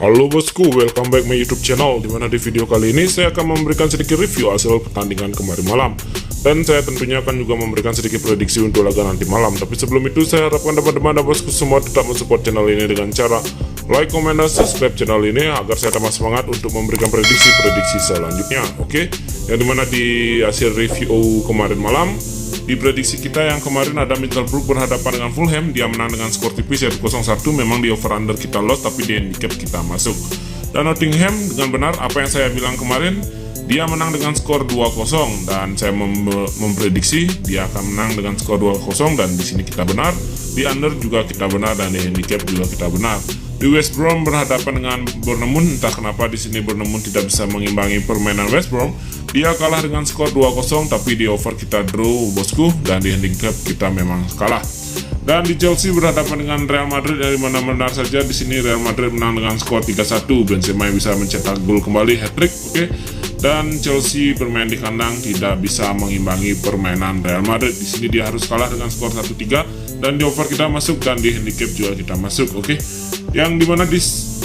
Halo bosku, welcome back my YouTube channel. Dimana di video kali ini saya akan memberikan sedikit review hasil pertandingan kemarin malam. Dan saya tentunya akan juga memberikan sedikit prediksi untuk laga nanti malam. Tapi sebelum itu saya harapkan teman-teman dan bosku semua tetap mensupport channel ini dengan cara like, comment, dan subscribe channel ini agar saya tambah semangat untuk memberikan prediksi-prediksi selanjutnya. Oke, yang dimana di hasil review kemarin malam, di prediksi kita yang kemarin ada Middlesbrough berhadapan dengan Fulham, dia menang dengan skor tipis yaitu 0-1. Memang di over under kita loss, tapi di handicap kita masuk. Dan Nottingham dengan benar apa yang saya bilang kemarin, dia menang dengan skor 2-0 dan saya memprediksi dia akan menang dengan skor 2-0 dan di sini kita benar. Di under juga kita benar dan di handicap juga kita benar. Di West Brom berhadapan dengan Bournemouth, entah kenapa di sini Bournemouth tidak bisa mengimbangi permainan West Brom. Dia kalah dengan skor 2-0, tapi di over kita draw bosku, dan di handicap kita memang kalah. Dan di Chelsea berhadapan dengan Real Madrid, dari mana benar saja di sini Real Madrid menang dengan skor 3-1. Benzema bisa mencetak gol kembali, hat-trick, oke. Dan Chelsea bermain di kandang tidak bisa mengimbangi permainan Real Madrid. Di sini dia harus kalah dengan skor 1-3 dan di over kita masuk dan di handicap juga kita masuk, oke. Yang dimana di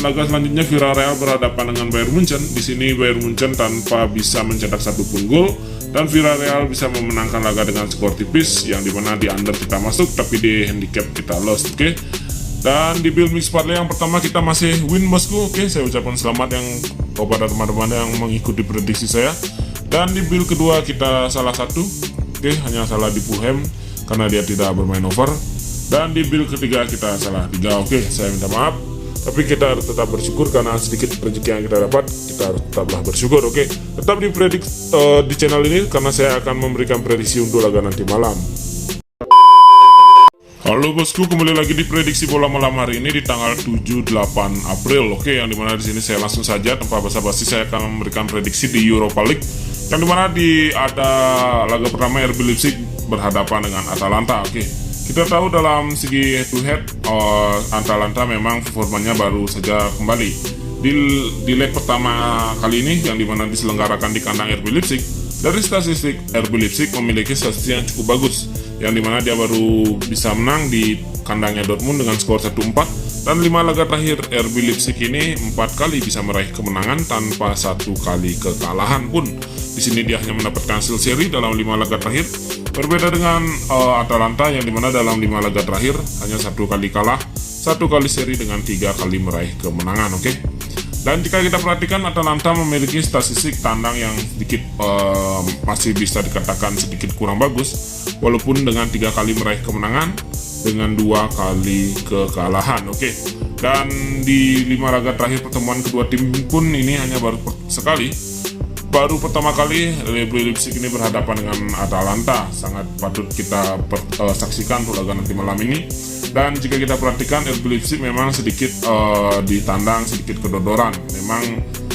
laga selanjutnya Villarreal berhadapan dengan Bayern Munchen. Di sini Bayern Munchen tanpa bisa mencetak satupun gol dan Villarreal bisa memenangkan laga dengan skor tipis, yang dimana di under kita masuk tapi di handicap kita lost, oke. Dan di build mix parlay yang pertama kita masih win bosku, oke. Saya ucapkan selamat yang kepada teman-teman yang mengikuti prediksi saya. Dan di build kedua kita salah satu, oke, hanya salah di Fulham karena dia tidak bermain over. Dan di build ketiga kita salah 3, oke, saya minta maaf. Tapi kita harus tetap bersyukur karena sedikit rezeki yang kita dapat, kita harus tetaplah bersyukur, oke. Tetap di channel ini karena saya akan memberikan prediksi untuk laga nanti malam. Halo bosku, kembali lagi di prediksi bola malam hari ini di tanggal 7-8 April, oke. Yang dimana di sini saya langsung saja tanpa basa-basi saya akan memberikan prediksi di Europa League. Yang dimana ada laga pertama RB Leipzig berhadapan dengan Atalanta, oke. Kita tahu dalam segi head to head Atalanta memang performanya baru saja kembali di leg pertama kali ini, yang dimana diselenggarakan di kandang RB Leipzig. Dari statistik RB Leipzig memiliki statistik yang cukup bagus, yang dimana dia baru bisa menang di kandangnya Dortmund dengan skor 1-4, dan 5 laga terakhir RB Leipzig ini 4 kali bisa meraih kemenangan tanpa 1 kali kekalahan pun. Di sini dia hanya mendapatkan hasil seri dalam 5 laga terakhir. Berbeda dengan Atalanta yang dimana dalam 5 laga terakhir hanya 1 kali kalah, 1 kali seri dengan 3 kali meraih kemenangan, oke. Dan jika kita perhatikan Atalanta memiliki statistik tandang yang sedikit masih bisa dikatakan sedikit kurang bagus, walaupun dengan 3 kali meraih kemenangan dengan 2 kali kekalahan, oke. Dan di 5 laga terakhir pertemuan kedua tim pun ini hanya baru pertama kali RB Leipzig ini berhadapan dengan Atalanta. Sangat patut kita saksikan untuk laga nanti malam ini. Dan jika kita perhatikan RB Leipzig memang sedikit ditandang, sedikit kedodoran. Memang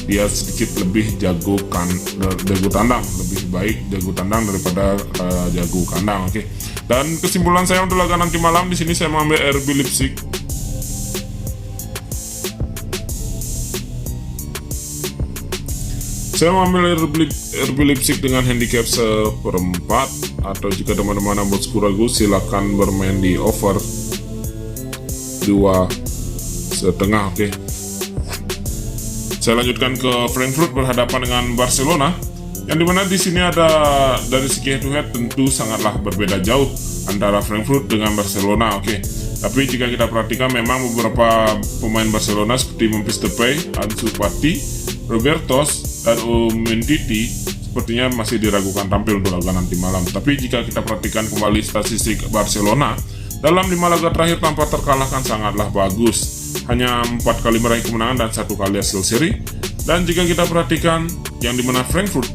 dia sedikit lebih jago tandang, lebih baik jago tandang daripada jago kandang, oke. Dan kesimpulan saya untuk laga nanti malam di sini saya mengambil RB Leipzig. Saya mengambil RB Leipzig dengan handicap 1/4, atau jika teman-teman bosku ragu silakan bermain di over 2,5, oke. Saya lanjutkan ke Frankfurt berhadapan dengan Barcelona, yang dimana di sini ada dari segi head to head tentu sangatlah berbeda jauh antara Frankfurt dengan Barcelona, oke. Tapi jika kita perhatikan memang beberapa pemain Barcelona seperti Memphis Depay, Ansu Fati, Robertos, dan Umtiti sepertinya masih diragukan tampil untuk laga nanti malam. Tapi jika kita perhatikan kembali statistik Barcelona dalam 5 laga terakhir tanpa terkalahkan sangatlah bagus, hanya 4 kali meraih kemenangan dan 1 kali hasil seri. Dan jika kita perhatikan yang dimana Frankfurt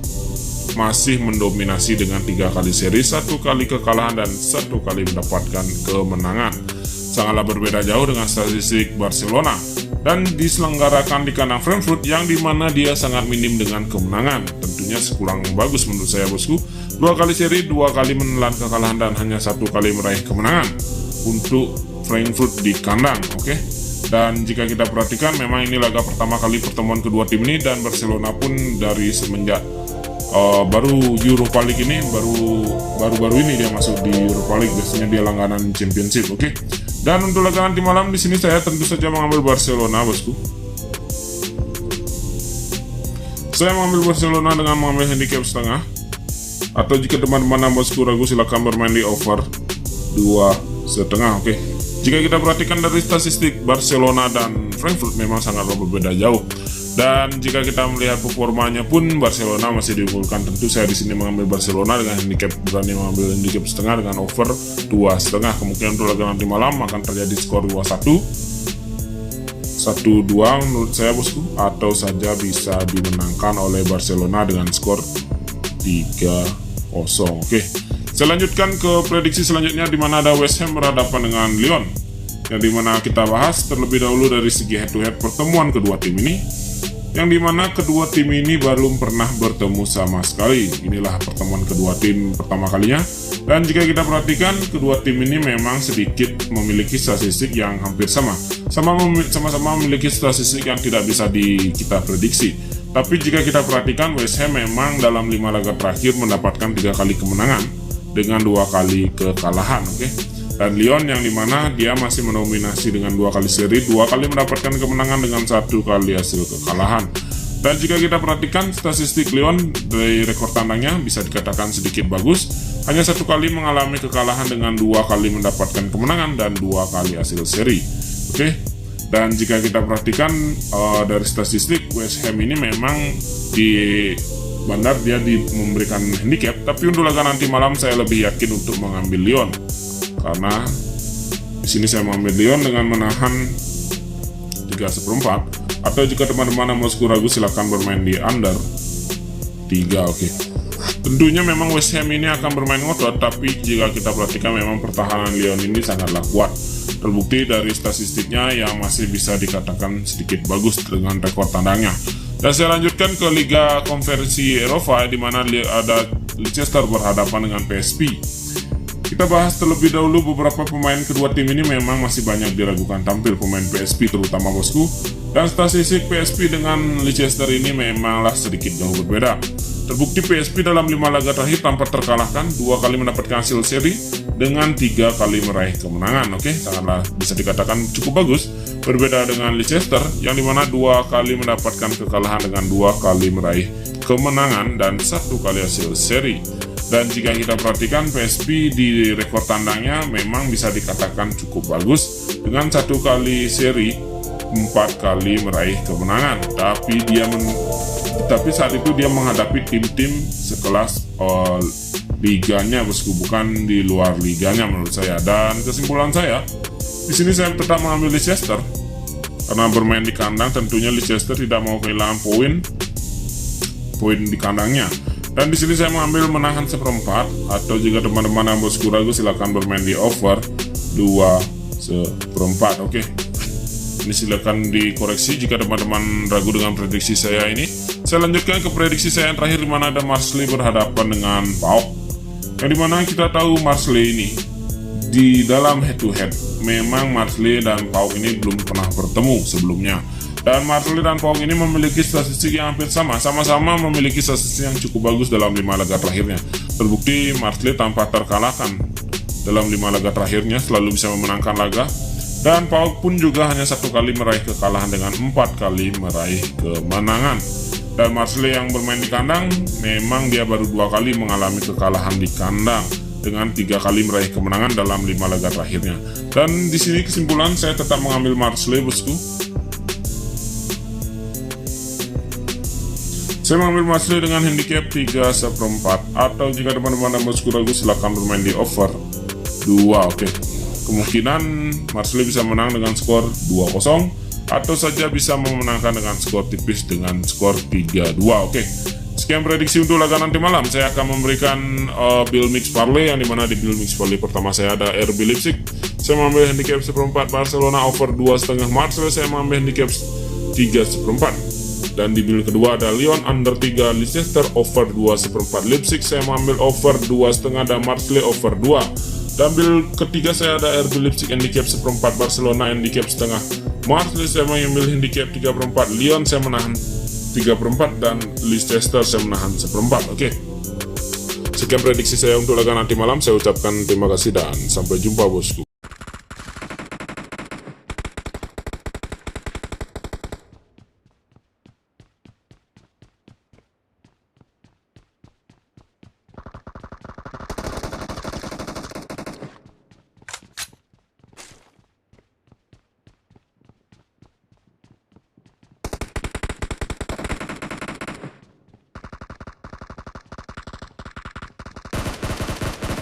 masih mendominasi dengan 3 kali seri, 1 kali kekalahan dan 1 kali mendapatkan kemenangan, sangatlah berbeda jauh dengan statistik Barcelona. Dan diselenggarakan di kandang Frankfurt yang dimana dia sangat minim dengan kemenangan, tentunya kurang bagus menurut saya bosku. 2 kali seri, 2 kali menelan kekalahan dan hanya 1 kali meraih kemenangan untuk Frankfurt di kandang, oke. Dan jika kita perhatikan memang ini laga pertama kali pertemuan kedua tim ini, dan Barcelona pun dari semenjak baru Europa League ini baru ini dia masuk di Europa League, biasanya dia langganan Championship, oke. Dan untuk laga nanti malam di sini saya tentu saja mengambil Barcelona bosku. Saya mengambil Barcelona dengan mengambil handicap setengah. Atau jika teman-teman bosku ragu, silakan bermain di over 2,5. Oke. Jika kita perhatikan dari statistik, Barcelona dan Frankfurt memang sangatlah berbeda jauh. Dan jika kita melihat performanya pun, Barcelona masih diunggulkan. Tentu saya di sini mengambil Barcelona dengan handicap, berani mengambil handicap setengah dengan over 2,5. Kemungkinan untuk laga nanti malam akan terjadi skor 2-1, 1-2 menurut saya bosku, atau saja bisa dimenangkan oleh Barcelona dengan skor 3-0. Oke, saya lanjutkan ke prediksi selanjutnya, di mana ada West Ham berhadapan dengan Lyon, yang dimana kita bahas terlebih dahulu dari segi head to head pertemuan kedua tim ini, yang dimana kedua tim ini belum pernah bertemu sama sekali. Inilah pertemuan kedua tim pertama kalinya, dan jika kita perhatikan kedua tim ini memang sedikit memiliki statistik yang hampir sama-sama memiliki statistik yang tidak bisa kita prediksi. Tapi jika kita perhatikan, West Ham memang dalam 5 laga terakhir mendapatkan 3 kali kemenangan dengan 2 kali kekalahan. Oke. Dan Lyon yang dimana dia masih mendominasi dengan 2 kali seri, 2 kali mendapatkan kemenangan dengan 1 kali hasil kekalahan. Dan jika kita perhatikan statistik Lyon dari rekor tandangnya bisa dikatakan sedikit bagus, hanya 1 kali mengalami kekalahan dengan 2 kali mendapatkan kemenangan dan 2 kali hasil seri. Oke. Dan jika kita perhatikan dari statistik, West Ham ini memang di bandar dia memberikan handicap, tapi untuk laga nanti malam saya lebih yakin untuk mengambil Lyon, karena di sini saya mengambil Lyon dengan menahan 3/4. Atau jika teman-teman bosku ragu, silahkan bermain di under 3. Oke. Tentunya memang West Ham ini akan bermain ngotot, tapi jika kita perhatikan memang pertahanan Lyon ini sangatlah kuat. Terbukti dari statistiknya yang masih bisa dikatakan sedikit bagus dengan rekor tandangnya. Dan saya lanjutkan ke Liga Konferensi Eropa, di mana ada Leicester berhadapan dengan PSV. Kita bahas terlebih dahulu beberapa pemain kedua tim ini memang masih banyak diragukan tampil, pemain PSV terutama bosku. Dan statistik PSV dengan Leicester ini memanglah sedikit jauh berbeda. Terbukti PSV dalam 5 laga terakhir tanpa terkalahkan, 2 kali mendapatkan hasil seri dengan 3 kali meraih kemenangan. Oke, sangatlah bisa dikatakan cukup bagus. Berbeda dengan Leicester yang dimana 2 kali mendapatkan kekalahan dengan 2 kali meraih kemenangan dan 1 kali hasil seri. Dan jika kita perhatikan, PSV di rekor tandangnya memang bisa dikatakan cukup bagus dengan 1 kali seri, 4 kali meraih kemenangan. Tapi saat itu dia menghadapi tim-tim sekelas liganya bosku, bukan di luar liganya menurut saya. Dan kesimpulan saya, di sini saya tetap mengambil Leicester karena bermain di kandang. Tentunya Leicester tidak mau kehilangan poin di kandangnya. Dan di sini saya mengambil menahan 1/4. Atau jika teman-teman bosku ragu, silakan bermain di over 2/4. Oke. Ini silakan dikoreksi jika teman-teman ragu dengan prediksi saya ini. Saya lanjutkan ke prediksi saya yang terakhir, di mana ada Marseille berhadapan dengan PAOK. Yang dimana kita tahu Marseille ini di dalam head to head memang Marseille dan PAOK ini belum pernah bertemu sebelumnya. Dan Marseille dan PAOK ini memiliki statistik yang hampir sama-sama memiliki statistik yang cukup bagus dalam 5 laga terakhirnya. Terbukti Marseille tanpa terkalahkan dalam 5 laga terakhirnya, selalu bisa memenangkan laga. Dan PAOK pun juga hanya 1 kali meraih kekalahan dengan 4 kali meraih kemenangan. Dan Marseille yang bermain di kandang memang dia baru 2 kali mengalami kekalahan di kandang dengan 3 kali meraih kemenangan dalam 5 laga terakhirnya. Dan di sini kesimpulan saya tetap mengambil Marseille bosku. Saya mengambil Marseille dengan handicap 3/4. Atau jika teman-teman bosku ragu, silahkan bermain di over 2. Oke. Kemungkinan Marseille bisa menang dengan skor 2-0, atau saja bisa memenangkan dengan skor tipis dengan skor 3-2. Oke. Sekian prediksi untuk laga nanti malam. Saya akan memberikan Bill Mix Parlay, yang dimana di Bill Mix Parlay pertama saya ada RB Leipzig. Saya mengambil handicap 1/4 Barcelona over 2,5 Marseille. Saya mengambil handicap 3/4. Dan di bill kedua ada Lyon under 3 Leicester over 2/4 Leipzig. Saya mengambil over 2,5 dan Marseille over 2. Dan bill ketiga saya ada RB Leipzig handicap 1/4 Barcelona handicap setengah Marseille. Saya mengambil handicap 3/4 Lyon saya menahan 3/4 dan Leicester saya menahan 1/4. Oke. Sekian prediksi saya untuk laga nanti malam. Saya ucapkan terima kasih dan sampai jumpa bosku.